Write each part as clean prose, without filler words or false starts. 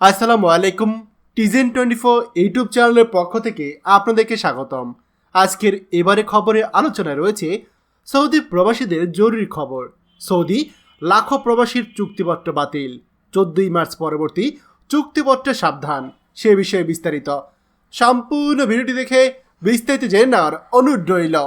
আসসালামু আলাইকুম। টিজেন 24 ইউটিউব চ্যানেলের পক্ষ থেকে আপনাদেরকে স্বাগতম। আজকের এবারে খবরে আলোচনায় রয়েছে সৌদি প্রবাসীদের জরুরি খবর। সৌদি লাখো প্রবাসীর চুক্তিপত্র বাতিল, 14 মার্চ পরবর্তী চুক্তিপত্রে সাবধান। সে বিষয়ে বিস্তারিত সম্পূর্ণ ভিডিওটি দেখে বিস্তারিত জেনে নেওয়ার অনুরোধ রইল।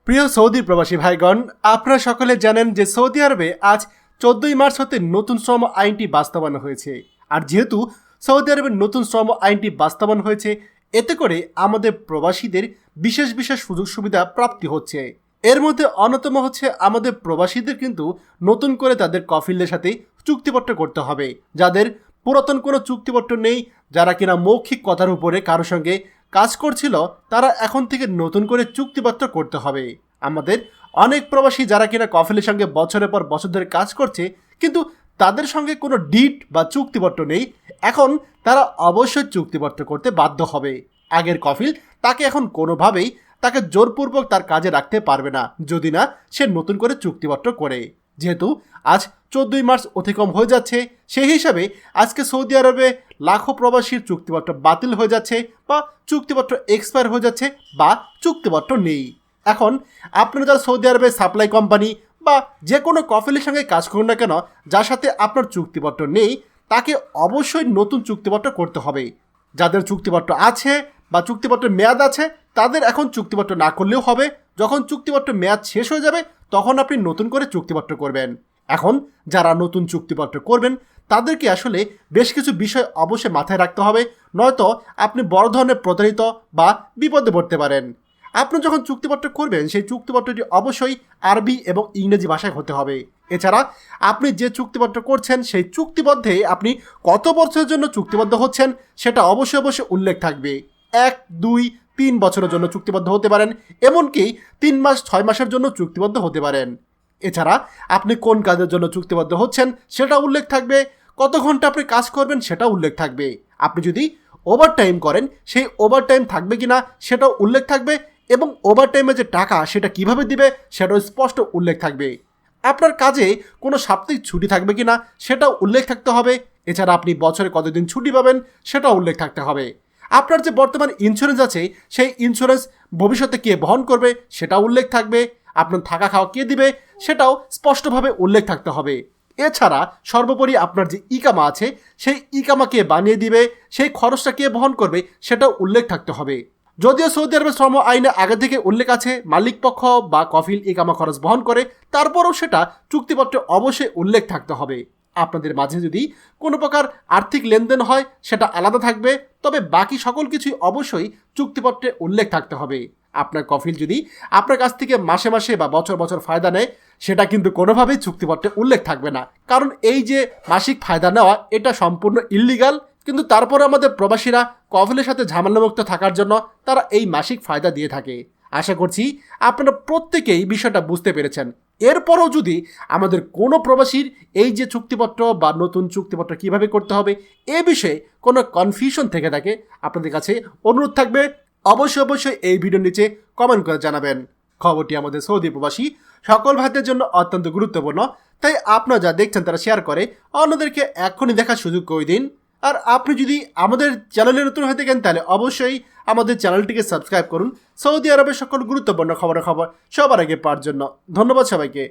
প্রিয় সৌদি প্রবাসী ভাইগণ, আপনারা সকলে জানেন যে সৌদি আরবে আজ 14 মার্চ হতে নতুন শ্রম আইনটি বাস্তবায়ন হয়েছে। আর যেহেতু সৌদি আরবের নতুন শ্রম আইনটি বাস্তবায়ন হয়েছে, এতে করে আমাদের প্রবাসীদের বিশেষ বিশেষ সুযোগ সুবিধা প্রাপ্তি হচ্ছে। এর মধ্যে অন্যতম হচ্ছে আমাদের প্রবাসীদের কিন্তু নতুন করে তাদের কফিলদের সাথে চুক্তিপত্র করতে হবে। যাদের পুরাতন কোনো চুক্তিপত্র নেই, যারা কিনা মৌখিক কথার উপরে কারো সঙ্গে কাজ করছিল, তারা এখন থেকে নতুন করে চুক্তিপত্র করতে হবে। আমাদের অনেক প্রবাসী যারা কিনা কফিলের সঙ্গে বছরের পর বছর ধরে কাজ করছে, কিন্তু তাদের সঙ্গে কোনো ডিড বা চুক্তিপত্র নেই, এখন তারা অবশ্যই চুক্তিপত্র করতে বাধ্য হবে। আগের কফিল তাকে এখন কোনোভাবেই তাকে জোরপূর্বক তার কাজে রাখতে পারবে না, যদি না সে নতুন করে চুক্তিপত্র করে। যেহেতু আজ 14 মার্চ অতিক্রম হয়ে যাচ্ছে, সেই হিসাবে আজকে সৌদি আরবে লাখো প্রবাসীর চুক্তিপত্র বাতিল হয়ে যাচ্ছে বা চুক্তিপত্র এক্সপায়ার হয়ে যাচ্ছে বা চুক্তিপত্র নেই। এখন আপনারা যারা সৌদি আরবে সাপ্লাই কোম্পানি বা যে কোনো কফিলের সঙ্গে কাজ করুন না কেন, যার সাথে আপনার চুক্তিপত্র নেই, তাকে অবশ্যই নতুন চুক্তিপত্র করতে হবে। যাদের চুক্তিপত্র আছে বা চুক্তিপত্রের মেয়াদ আছে, তাদের এখন চুক্তিপত্র না করলেও হবে। যখন চুক্তিপত্র মেয়াদ শেষ হয়ে যাবে, তখন আপনি নতুন করে চুক্তিপত্র করবেন। এখন যারা নতুন চুক্তিপত্র করবেন, তাদেরকে আসলে বেশ কিছু বিষয় অবশ্যই মাথায় রাখতে হবে, নয়তো আপনি বড় ধরনের প্রতারিত বা বিপদে পড়তে পারেন। আপনি যখন চুক্তিপত্র করবেন, সেই চুক্তিপত্রটি অবশ্যই আরবি এবং ইংরেজি ভাষায় হতে হবে। এছাড়া আপনি যে চুক্তিপত্র করছেন, সেই চুক্তিবদ্ধে আপনি কত বছরের জন্য চুক্তিবদ্ধ হচ্ছেন সেটা অবশ্যই উল্লেখ থাকবে। 1, 2, 3 বছরের জন্য চুক্তিবদ্ধ হতে পারেন, এমনকি 3 মাস 6 মাসের জন্য চুক্তিবদ্ধ হতে পারেন। এছাড়া আপনি কোন কাজের জন্য চুক্তিবদ্ধ হচ্ছেন সেটা উল্লেখ থাকবে, কত ঘন্টা আপনি কাজ করবেন সেটা উল্লেখ থাকবে। আপনি যদি ওভারটাইম করেন, সেই ওভারটাইম থাকবে কিনা সেটাও উল্লেখ থাকবে, এবং ওভারটাইমে যে টাকা সেটা কিভাবে দিবে সেটাও স্পষ্ট উল্লেখ থাকবে। আপনার কাজে কোনো সাপ্তাহিক ছুটি থাকবে কিনা সেটাও উল্লেখ থাকতে হবে। এছাড়া আপনি বছরে কতদিন ছুটি পাবেন সেটাও উল্লেখ থাকতে হবে। আপনার যে বর্তমান ইন্স্যুরেন্স আছে, সেই ইন্স্যুরেন্স ভবিষ্যতে কে বহন করবে সেটাও উল্লেখ থাকবে। আপনার থাকা খাওয়া কে দিবে সেটাও স্পষ্টভাবে উল্লেখ থাকতে হবে। এছাড়া সর্বোপরি আপনার যে ইকামা আছে, সেই ইকামা কে বানিয়ে দিবে, সেই খরচটা কে বহন করবে সেটাও উল্লেখ থাকতে হবে। যদিও সৌদি আরবের শ্রম আইনে আগে থেকে উল্লেখ আছে মালিক পক্ষ বা কফিল ইকামা খরচ বহন করে, তারপরেও সেটা চুক্তিপত্রে অবশ্যই উল্লেখ থাকতে হবে। আপনাদের মাঝে যদি কোনো প্রকার আর্থিক লেনদেন হয়, সেটা আলাদা থাকবে, তবে বাকি সকল কিছুই অবশ্যই চুক্তিপত্রে উল্লেখ থাকতে হবে। আপনার কফিল যদি আপনার কাছ থেকে মাসে মাসে বা বছর বছর ফায়দা নেয়, সেটা কিন্তু কোনোভাবেই চুক্তিপত্রে উল্লেখ থাকবে না, কারণ এই যে মাসিক ফায়দা নেওয়া, এটা সম্পূর্ণ ইল্লিগাল। কিন্তু তারপরে আমাদের প্রবাসীরা কফিলের সাথে ঝামেলামুক্ত থাকার জন্য তারা এই মাসিক ফায়দা দিয়ে থাকে। আশা করছি আপনারা প্রত্যেকেই বিষয়টা বুঝতে পেরেছেন। এরপরও যদি আমাদের কোনো প্রবাসীর এই যে চুক্তিপত্র বা নতুন চুক্তিপত্র কিভাবে করতে হবে এ বিষয়ে কোনো কনফিউশন থেকে থাকে, আপনাদের কাছে অনুরোধ থাকবে অবশ্যই এই ভিডিওর নিচে কমেন্ট করে জানাবেন। খবরটি আমাদের সৌদি প্রবাসী সকল ভাইদের জন্য অত্যন্ত গুরুত্বপূর্ণ, তাই আপনারা যা দেখছেন তারা শেয়ার করে অন্যদেরকে এখনই দেখার সুযোগ করে দিন। আর আপনি যদি আমাদের চ্যানেলে নতুন হয়ে থাকেন, তাহলে অবশ্যই আমাদের চ্যানেলটিকে সাবস্ক্রাইব করুন সৌদি আরবের সকল গুরুত্বপূর্ণ খবর সবার আগে পাওয়ার জন্য। ধন্যবাদ সবাইকে।